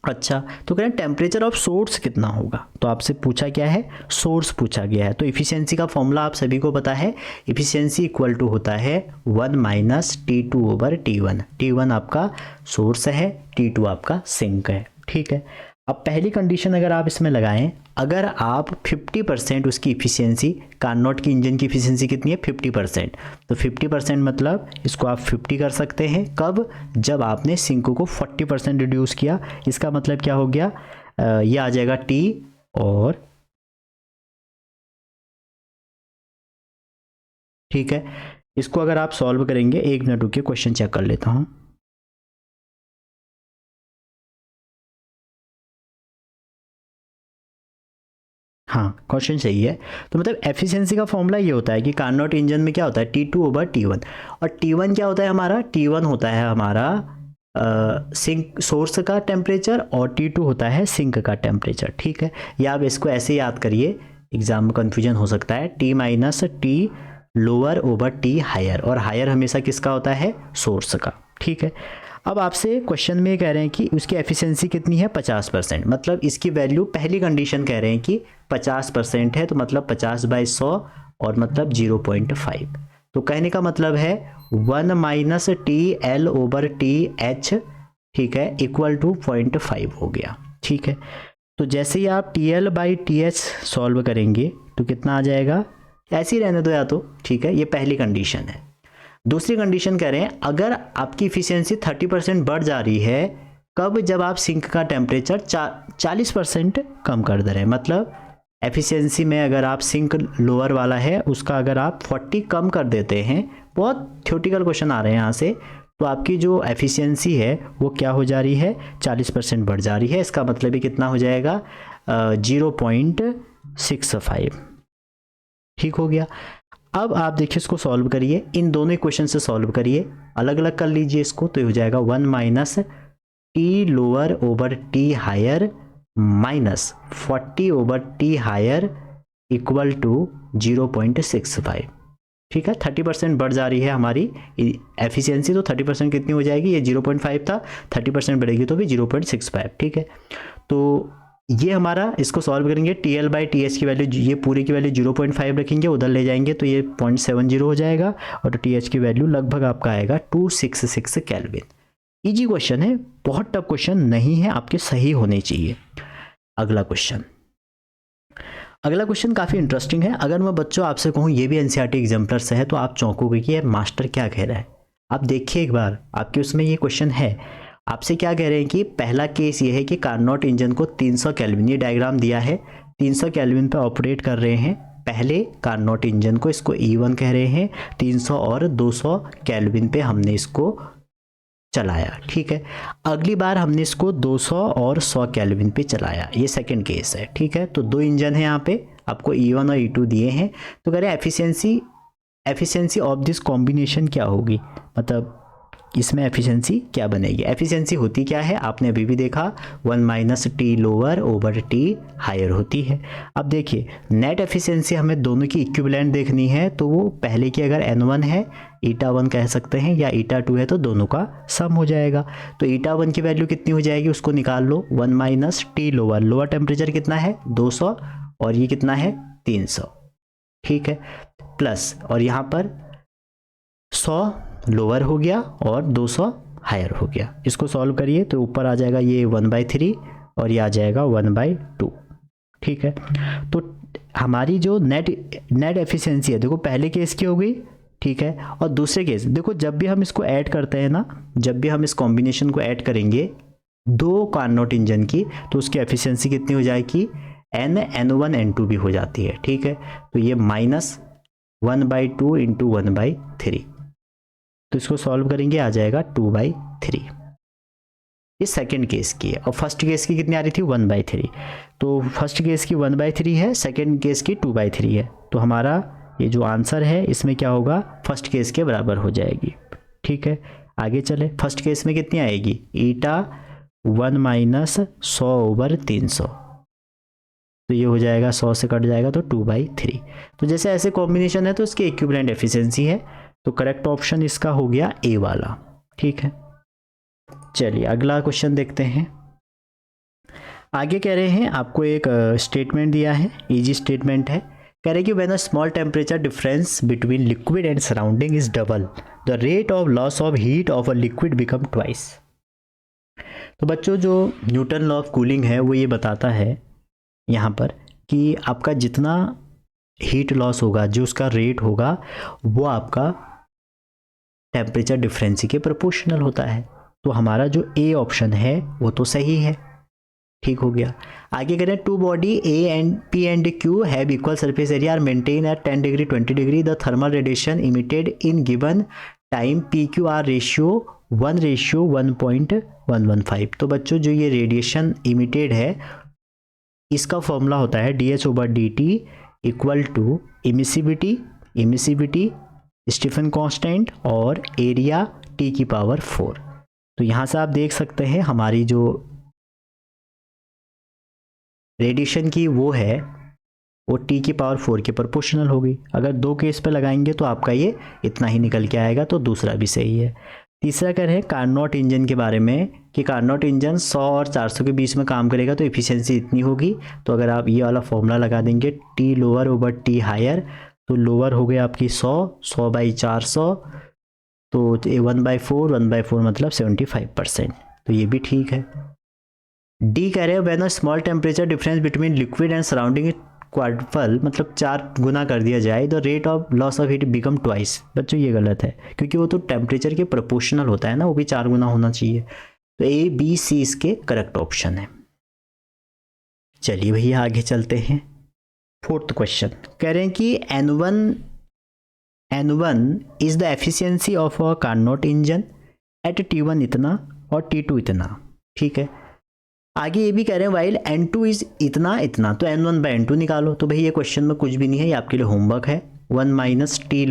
अच्छा, तो कह रहे हैं टेम्परेचर ऑफ सोर्स कितना होगा, तो आपसे पूछा क्या है, सोर्स पूछा गया है। तो इफिशियंसी का फॉर्मूला आप सभी को पता है, इफिशियंसी इक्वल टू होता है 1 - T2/T1। T1 आपका सोर्स है, T2 आपका सिंक है। ठीक है, अब पहली कंडीशन अगर आप इसमें लगाएं, अगर आप 50% उसकी इफिशियंसी, कार्नोट की इंजन की इफिशियंसी कितनी है, 50%, तो 50% मतलब इसको आप 50 कर सकते हैं। कब, जब आपने सिंक को 40% रिड्यूस किया। इसका मतलब क्या हो गया, ये आ जाएगा T और ठीक है। इसको अगर आप सॉल्व करेंगे, 1 मिनट रुकिए, क्वेश्चन चेक कर लेता हूँ। हाँ, क्वेश्चन सही है। तो मतलब एफिशिएंसी का फॉर्मूला ये होता है कि कार्नोट इंजन में क्या होता है T2/T1, और T1 क्या होता है हमारा, T1 होता है हमारा सिंक सोर्स का टेम्परेचर और T2 होता है सिंक का टेम्परेचर। ठीक है, या आप इसको ऐसे याद करिए, एग्जाम में कन्फ्यूजन हो सकता है, T-T lower over T higher, और हायर हमेशा किसका होता है, सोर्स का। ठीक है, अब आपसे क्वेश्चन में कह रहे हैं कि उसकी एफिशिएंसी कितनी है, 50%। मतलब इसकी वैल्यू, पहली कंडीशन कह रहे हैं कि 50% है, तो मतलब 50/100 और मतलब 0.5। तो कहने का मतलब है 1 - TL/TH, ठीक है, इक्वल टू 0.5 हो गया। ठीक है, तो जैसे ही आप TL/TH सॉल्व करेंगे तो कितना आ जाएगा, ऐसे ही रहने दो या तो, ठीक है, ये पहली कंडीशन है। दूसरी कंडीशन कह रहे हैं अगर आपकी इफिशियंसी 30% बढ़ जा रही है, कब, जब आप सिंक का टेम्परेचर 40% कम कर दे रहे हैं। मतलब एफिशिएंसी में अगर आप सिंक लोअर वाला है उसका अगर आप 40 कम कर देते हैं, बहुत थ्योरेटिकल क्वेश्चन आ रहे हैं यहाँ से, तो आपकी जो एफिशिएंसी है वो क्या हो जा रही है, 40% बढ़ जा रही है। इसका मतलब ही कितना हो जाएगा, 0.65। ठीक हो गया। अब आप देखिए इसको सॉल्व करिए, इन दोनों इक्वेशन से सॉल्व करिए, अलग अलग कर लीजिए इसको, तो ये हो जाएगा 1 - T lower higher minus 40/T higher equal to 0.65। ठीक है, 30% बढ़ जा रही है हमारी एफिशिएंसी, तो 30% कितनी हो जाएगी, ये 0.5 था, 30% बढ़ेगी तो भी 0.65। ठीक है, तो ये हमारा, इसको सॉल्व करेंगे, TL/TH की वैल्यू, ये पूरी की वैल्यू 0.5 रखेंगे, उधर ले जाएंगे तो ये 0.70 हो जाएगा, और TH की वैल्यू लगभग आपका आएगा 266 केल्विन। इजी क्वेश्चन है, बहुत टफ क्वेश्चन नहीं है, आपके सही होने चाहिए। अगला क्वेश्चन काफी इंटरेस्टिंग है। अगर मैं बच्चों आपसे कहूँ ये भी NCERT एग्जाम्पलर से है तो आप चौंकोगे कि यार मास्टर क्या कह रहा है। आप देखिए एक बार, आपके उसमें ये क्वेश्चन है, आपसे क्या कह रहे हैं कि पहला केस ये है कि कार्नोट इंजन को 300 केल्विन, ये डायग्राम दिया है, 300 केल्विन पे ऑपरेट कर रहे हैं पहले कार्नोट इंजन को, इसको E1 कह रहे हैं, 300 और 200 केल्विन पे हमने इसको चलाया। ठीक है, अगली बार हमने इसको 200 और 100 केल्विन पे चलाया, ये सेकंड केस है। ठीक है, तो दो इंजन है यहाँ पे, आपको E1 और E2 दिए हैं, तो कह रहे हैं एफिशिएंसी ऑफ दिस कॉम्बिनेशन क्या होगी, मतलब इसमें एफिशिएंसी क्या बनेगी। एफिशिएंसी होती क्या है, आपने अभी भी देखा, 1 - T लोअर/T हायर होती है। अब देखिए नेट एफिशिएंसी हमें दोनों की इक्विवेलेंट देखनी है, तो वो पहले की अगर N1 है, eta1 कह सकते हैं, या eta2 है, तो दोनों का सम हो जाएगा। तो eta1 की वैल्यू कितनी हो जाएगी, उसको निकाल लो, 1 - T लोअर टेम्परेचर कितना है 200, और ये कितना है 300। ठीक है, प्लस, और यहाँ पर 100 लोअर हो गया और 200 हायर हो गया। इसको सॉल्व करिए तो ऊपर आ जाएगा ये 1/3 और ये आ जाएगा 1/2। ठीक है, तो हमारी जो नेट एफिशिएंसी है, देखो पहले केस की हो गई, ठीक है, और दूसरे केस देखो, जब भी हम इसको ऐड करते हैं ना, जब भी हम इस कॉम्बिनेशन को ऐड करेंगे दो कार्नोट इंजन की, तो उसकी एफिशिएंसी कितनी हो जाएगी, N1 N2 भी हो जाती है। ठीक है, तो ये -1/2 इंटू 1/3, तो इसको सॉल्व करेंगे आ जाएगा 2/3। ये सेकंड केस की है, और फर्स्ट केस की कितनी आ रही थी 1/3, तो फर्स्ट केस की 1/3 है, सेकंड केस की 2/3 है, तो हमारा ये जो आंसर है इसमें क्या होगा, फर्स्ट केस के बराबर हो जाएगी। ठीक है, आगे चले, फर्स्ट केस में कितनी आएगी, eta1 - 100/300, तो ये हो जाएगा 100 से कट जाएगा तो 2/3। तो जैसे ऐसे कॉम्बिनेशन है तो इसकी इक्विवेलेंट एफिशिएंसी है, तो करेक्ट ऑप्शन इसका हो गया ए वाला। ठीक है, चलिए अगला क्वेश्चन देखते हैं। आगे कह रहे हैं, आपको एक स्टेटमेंट दिया है, इजी स्टेटमेंट है, कह रहे हैं कि when a small temperature difference between liquid and surrounding is double, the rate of loss of heat of a liquid become twice. तो बच्चों जो न्यूटन लॉ ऑफ कूलिंग है वो ये बताता है यहाँ पर कि आपका जितना हीट लॉस होगा, जो उसका रेट होगा, वो आपका टेम्परेचर डिफरेंस के प्रोपोर्शनल होता है। तो हमारा जो ए ऑप्शन है वो तो सही है। ठीक हो गया। आगे करें, two body A and P and Q have equal surface area are maintain at 10 degree 20 degree, the thermal radiation emitted in given time P Q are ratio 1:1.115। तो बच्चों जो ये रेडिएशन इमिटेड है इसका फॉर्मूला होता है DH/dt equal to emissivity Stefan constant और area T⁴। तो यहाँ से आप देख सकते हैं हमारी जो रेडिएशन की वो है वो T⁴ के प्रोपोर्शनल होगी। अगर 2 केस पे लगाएंगे तो आपका ये इतना ही निकल के आएगा, तो दूसरा भी सही है। तीसरा कह रहे हैं कार्नोट इंजन के बारे में कि कार्नोट इंजन 100 और 400 के बीच में काम करेगा तो एफिशिएंसी इतनी होगी। तो अगर आप ये वाला फॉर्मूला लगा देंगे T lower over T higher, तो लोअर हो गया आपकी 100/400, तो 1/4 मतलब 75%। तो ये भी ठीक है। डी कह रहे हैं when a small temperature difference between liquid and surrounding quadruple, मतलब 4 गुना कर दिया जाए, the rate of loss of heat become twice. बच्चों ये गलत है क्योंकि वो तो टेम्परेचर के प्रोपोर्शनल होता है ना, वो भी 4 गुना होना चाहिए। तो ए बी सी इसके करेक्ट ऑप्शन है। चलिए भैया आगे चलते हैं। 4th क्वेश्चन कह रहे हैं कि N1 is the efficiency of a Carnot engine at T1 इतना और T2 इतना। ठीक है, आगे ये भी कह रहे हैं वाइल N2 इज इतना इतना, तो N1/N2 निकालो। तो भाई ये क्वेश्चन में कुछ भी नहीं है, ये आपके लिए होमवर्क है। 1 - T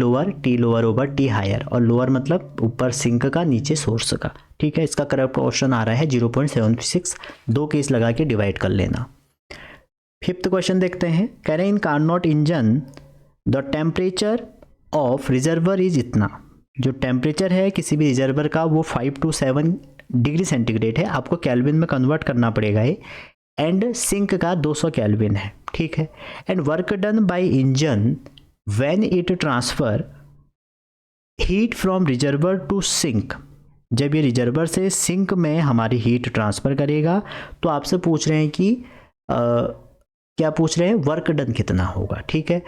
lower over T higher, और लोअर मतलब ऊपर सिंक का, नीचे सोर्स का। ठीक है, इसका करेक्ट ऑप्शन आ रहा है 0.76। 2 केस लगा के डिवाइड कर लेना। 5th क्वेश्चन देखते हैं। कह रहे हैं in Carnot engine the temperature of reservoir is इतना। जो टेम्परेचर है किसी भी रिजर्वर का वो 5 to 7 डिग्री सेंटीग्रेड है, आपको केल्विन में कन्वर्ट करना पड़ेगा ये, एंड सिंक का 200 केल्विन है। ठीक है, and work done by engine when it transfer heat from reservoir to sink. जब ये रिजर्वर से सिंक में हमारी हीट ट्रांसफर करेगा तो आपसे पूछ रहे हैं कि क्या पूछ रहे हैं, वर्क डन कितना होगा। ठीक है,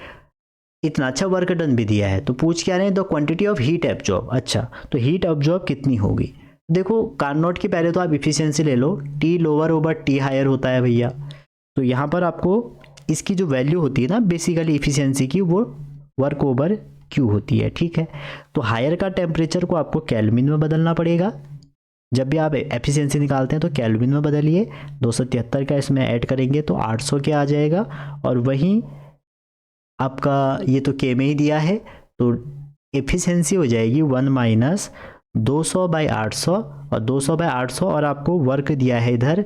इतना अच्छा वर्क डन भी दिया है, तो पूछ क्या रहे हैं, the quantity of heat absorb. अच्छा, तो हीट एब्जॉर्ब कितनी होगी। देखो कार्नोट की पहले तो आप इफिशियंसी ले लो, T lower over T higher होता है भैया। तो यहाँ पर आपको इसकी जो वैल्यू होती है ना बेसिकली इफिशियंसी की, वो वर्क ओवर Q होती है। ठीक है, तो हायर का टेम्परेचर को आपको केल्विन में बदलना पड़ेगा। जब भी आप एफिशिएंसी निकालते हैं तो केल्विन में बदलिए, 273 का इसमें ऐड करेंगे तो 800 के आ जाएगा, और वहीं आपका ये तो के में ही दिया है, तो एफिशिएंसी हो जाएगी 1 - 200/800, और 200/800, और आपको वर्क दिया है इधर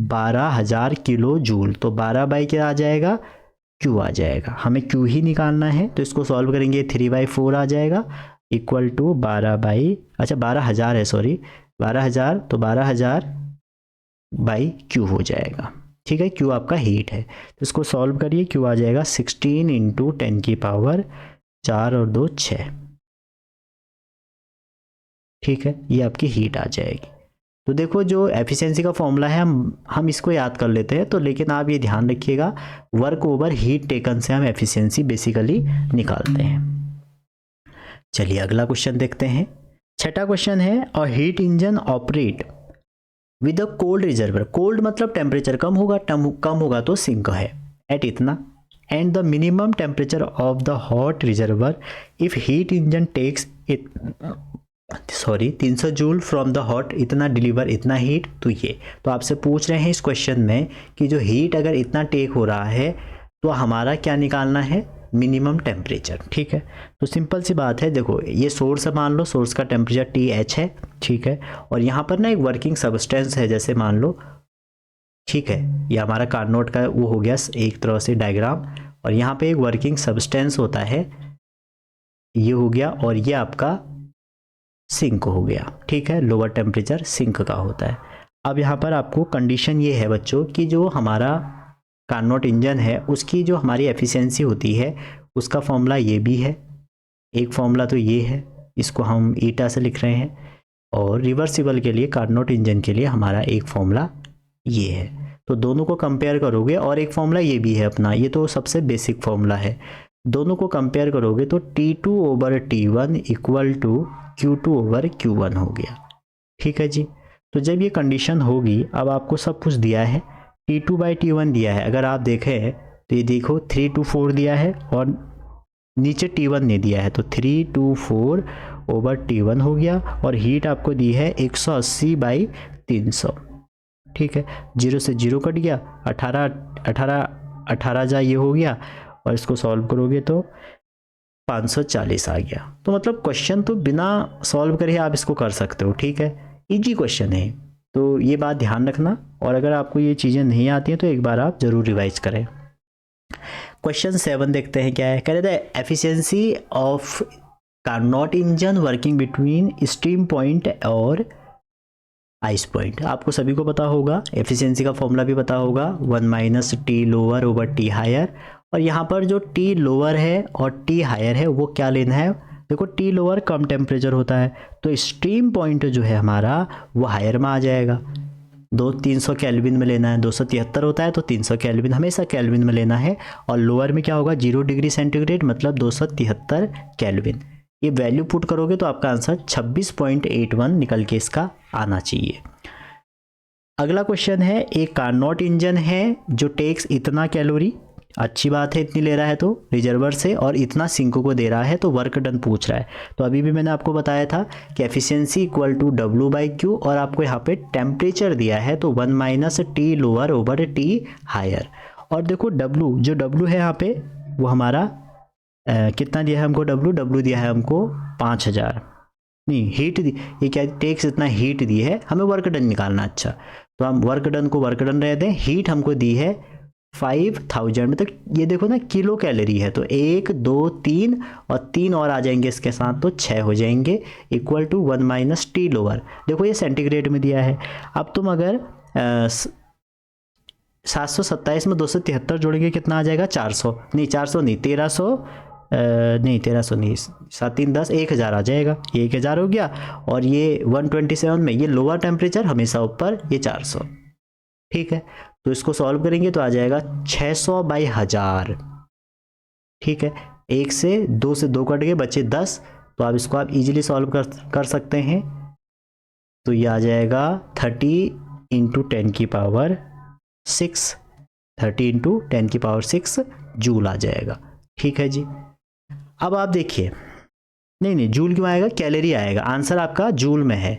12,000 किलो जूल, तो 12 क्या आ जाएगा, Q आ जाएगा। हमें Q ही निकालना है, तो इसको सॉल्व करेंगे 3/4 आ जाएगा इक्वल टू 12,000 है, सॉरी 12,000, तो 12,000/Q हो जाएगा। ठीक है, Q आपका हीट है, तो इसको सॉल्व करिए, Q आ जाएगा 16 × 10⁴ 4 और 2 6। ठीक है, ये आपकी हीट आ जाएगी। तो देखो जो एफिशिएंसी का फॉर्मूला है हम इसको याद कर लेते हैं, तो लेकिन आप ये ध्यान रखिएगा वर्क ओवर हीट टेकन से हम एफिशिएंसी बेसिकली निकालते हैं। चलिए अगला क्वेश्चन देखते हैं। 6ठा क्वेश्चन है, a heat engine operate with a cold reservoir. Cold मतलब टेम्परेचर कम होगा तो सिंक है एट इतना, and the minimum temperature of the hot reservoir if heat engine takes 300 joule from the hot इतना डिलीवर इतना हीट। तो ये तो आपसे पूछ रहे हैं इस क्वेश्चन में कि जो हीट अगर इतना टेक हो रहा है तो हमारा क्या निकालना है, मिनिमम टेम्परेचर। ठीक है, तो सिंपल सी बात है, देखो ये सोर्स है, मान लो सोर्स का टेम्परेचर TH है। ठीक है, और यहाँ पर ना एक वर्किंग सब्सटेंस है, जैसे मान लो, ठीक है, ये हमारा कार्नोट का वो हो गया एक तरह से डायग्राम, और यहाँ पे एक वर्किंग सब्सटेंस होता है, ये हो गया, और ये आपका सिंक हो गया। ठीक है, लोअर टेम्परेचर सिंक का होता है। अब यहाँ पर आपको कंडीशन ये है बच्चों कि जो हमारा कार्नोट इंजन है उसकी जो हमारी एफिशिएंसी होती है उसका फॉर्मूला ये भी है, एक फॉर्मूला तो ये है, इसको हम ईटा से लिख रहे हैं, और रिवर्सिबल के लिए कार्नोट इंजन के लिए हमारा एक फॉर्मूला ये है। तो दोनों को कंपेयर करोगे, और एक फॉर्मूला ये भी है अपना, ये तो सबसे बेसिक फॉर्मूला है, दोनों को कंपेयर करोगे तो T2/T1 इक्वल टू Q2/Q1 हो गया। ठीक है जी, तो जब ये कंडीशन होगी, अब आपको सब कुछ दिया है, T2/T1 दिया है, अगर आप देखें तो ये देखो 3/4 दिया है और नीचे T1 ने दिया है, तो 3/4/T1 हो गया। और हीट आपको दी है 180/300, ठीक है। 0 से 0 कट गया, 18 जा ये हो गया, और इसको सॉल्व करोगे तो 540 आ गया। तो मतलब क्वेश्चन तो बिना सॉल्व करे आप इसको कर सकते हो, ठीक है, इजी क्वेश्चन है। तो ये बात ध्यान रखना, और अगर आपको ये चीज़ें नहीं आती हैं तो एक बार आप ज़रूर रिवाइज करें। क्वेश्चन 7 देखते हैं क्या है। कह रहे थे efficiency of Carnot engine working between steam point और आइस पॉइंट। आपको सभी को पता होगा, एफिशिएंसी का फॉर्मूला भी पता होगा, 1 - T lower over T higher. और यहाँ पर जो T लोअर है और T हायर है वो क्या लेना है, देखो T लोअर कम टेम्परेचर होता है, तो स्टीम पॉइंट जो है हमारा वो हायर में आ जाएगा। 300 केल्विन में लेना है, 273 होता है तो 300 केल्विन हमेशा केल्विन में लेना है। और लोअर में क्या होगा, 0 डिग्री सेंटीग्रेड मतलब 273 केल्विन। ये वैल्यू पुट करोगे तो आपका आंसर 26.81 निकल के इसका आना चाहिए। अगला क्वेश्चन है, एक कार्नोट इंजन है जो टेक्स इतना कैलोरी, अच्छी बात है इतनी ले रहा है तो रिजर्वर से, और इतना सिंक को दे रहा है, तो वर्क डन पूछ रहा है। तो अभी भी मैंने आपको बताया था कि एफिशिएंसी इक्वल टू W/Q, और आपको यहाँ पे टेम्परेचर दिया है तो 1 - T lower over T higher. और देखो W, जो W है यहाँ पे वो हमारा कितना दिया है हमको, W दिया है हमको 5000, नहीं हीट दी, ये क्या टेक्स इतना हीट दी है, हमें वर्क डन निकालना। अच्छा तो हम वर्क डन को वर्क डन रह दें, हीट हमको दी है 5000 में, तो ये देखो ना किलो कैलोरी है, तो 1 2 3 और 3 और आ जाएंगे इसके साथ तो 6 हो जाएंगे, इक्वल टू 1 - T लोअर। देखो ये सेंटीग्रेड में दिया है। अब तुम अगर 727 में 273 जोड़ेंगे कितना आ जाएगा, 400 नहीं 400 नहीं 1300 नहीं 1300 नहीं, 7 3 10 1000 आ जाएगा, ये 1000 हो गया। और ये 127 में ये लोअर टेम्परेचर हमेशा ऊपर, ये 400, ठीक है। तो इसको सॉल्व करेंगे तो आ जाएगा 600/1000, ठीक है। 1 से 2 से 2 कट गए, बचे 10, तो आप इसको आप इजीली सॉल्व कर सकते हैं। तो ये आ जाएगा 30 × 10⁶, 30 × 10⁶ जूल आ जाएगा, ठीक है जी। अब आप देखिए, नहीं जूल क्यों आएगा, कैलोरी आएगा, आंसर आपका जूल में है,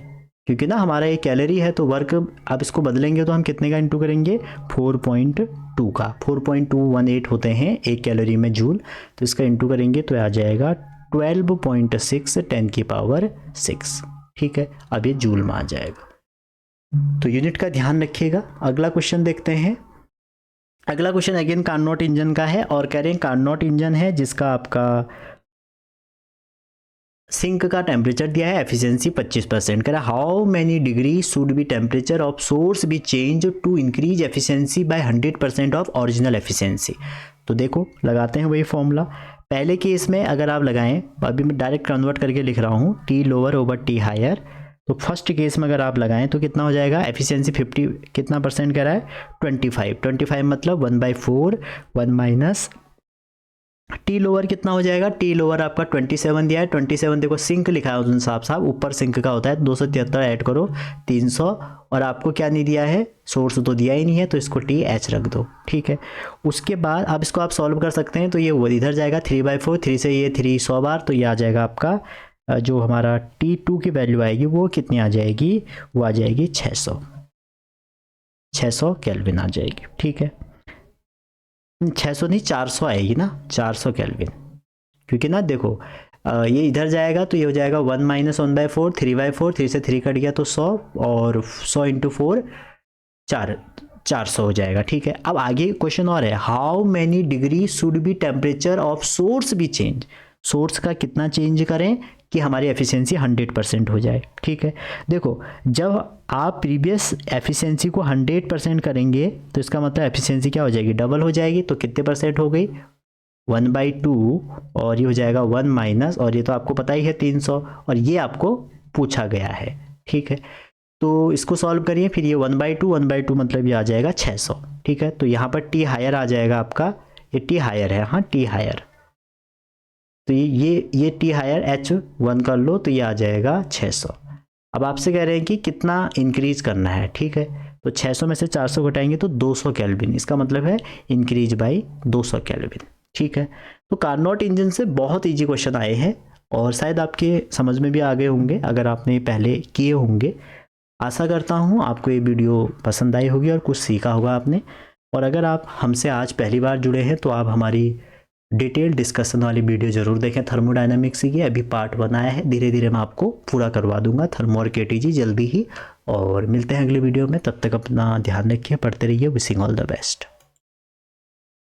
क्योंकि ना हमारा ये कैलोरी है, तो वर्क आप इसको बदलेंगे तो हम कितने का इंटू करेंगे, 4.2 का, 4.218 होते हैं 1 कैलोरी में जूल, तो इसका इंटू करेंगे तो आ जाएगा 12.6 10⁶, ठीक है। अब ये जूल में आ जाएगा, तो यूनिट का ध्यान रखिएगा। अगला क्वेश्चन देखते हैं। अगला क्वेश्चन अगेन कार्नोट इंजन का है, और कह रहे हैं कार्नोट इंजन है जिसका आपका सिंक का टेम्परेचर दिया है, एफिशिएंसी 25%, कह रहा है how many degree should be temperature of source be change to increase efficiency by 100% of original efficiency. तो देखो लगाते हैं वही फॉर्मूला, पहले केस में अगर आप लगाएं, अभी मैं डायरेक्ट कन्वर्ट करके लिख रहा हूँ, T lower over T higher, तो फर्स्ट केस में अगर आप लगाएं तो कितना हो जाएगा, एफिशिएंसी 50 कितना परसेंट कह रहा है, 25 मतलब 1/4, 1 - T लोअर कितना हो जाएगा, T लोअर आपका 27 दिया है, 27 देखो सिंक लिखा है उस साफ साफ, ऊपर सिंक का होता है, 273 ऐड करो 300, और आपको क्या नहीं दिया है, सोर्स तो दिया ही नहीं है, तो इसको TH रख दो, ठीक है। उसके बाद अब इसको आप सॉल्व कर सकते हैं, तो ये इधर जाएगा 3/4, 3 से ये 3 100 बार, तो ये आ जाएगा आपका जो हमारा T2 की वैल्यू आएगी वो कितनी आ जाएगी, वो आ जाएगी 600 केल्विन आ जाएगी, ठीक है। 600 नहीं 400 आएगी ना, 400 केल्विन, क्योंकि ना देखो ये इधर जाएगा तो ये हो जाएगा 1 - 1/4, 3/4, 3 से 3 कट गया तो 100, और 100 × 4 400 हो जाएगा, ठीक है। अब आगे क्वेश्चन और है, how many degree should be temperature of source be change, source का कितना चेंज करें कि हमारी एफिशिएंसी 100% हो जाए, ठीक है। देखो जब आप प्रीवियस एफिशिएंसी को 100% करेंगे तो इसका मतलब एफिशिएंसी क्या हो जाएगी, डबल हो जाएगी, तो कितने परसेंट हो गई, 1/2, और ये हो जाएगा 1 माइनस, और ये तो आपको पता ही है 300, और ये आपको पूछा गया है, ठीक है। तो इसको सॉल्व करिए, फिर ये 1/2 मतलब ये आ जाएगा 600, ठीक है। तो यहाँ पर T हायर आ जाएगा आपका, ये T हायर है, हाँ T हायर, तो ये T हायर H1 कर लो तो ये आ जाएगा 600। अब आपसे कह रहे हैं कि कितना इंक्रीज करना है, ठीक है। तो 600 में से 400 घटाएंगे तो 200 केल्विन, इसका मतलब है इंक्रीज बाई 200 केल्विन। ठीक है, तो कार्नोट इंजन से बहुत इजी क्वेश्चन आए हैं और शायद आपके समझ में भी आ गए होंगे अगर आपने पहले किए होंगे। आशा करता हूँ आपको ये वीडियो पसंद आई होगी और कुछ सीखा होगा आपने। और अगर आप हमसे आज पहली बार जुड़े हैं तो आप हमारी डिटेल डिस्कशन वाली वीडियो ज़रूर देखें थर्मोडायनामिक्स की। अभी पार्ट बनाया है, धीरे धीरे मैं आपको पूरा करवा दूंगा थर्मो और केटीजी जल्दी ही। और मिलते हैं अगले वीडियो में, तब तक अपना ध्यान रखिए, पढ़ते रहिए। Wishing all the best.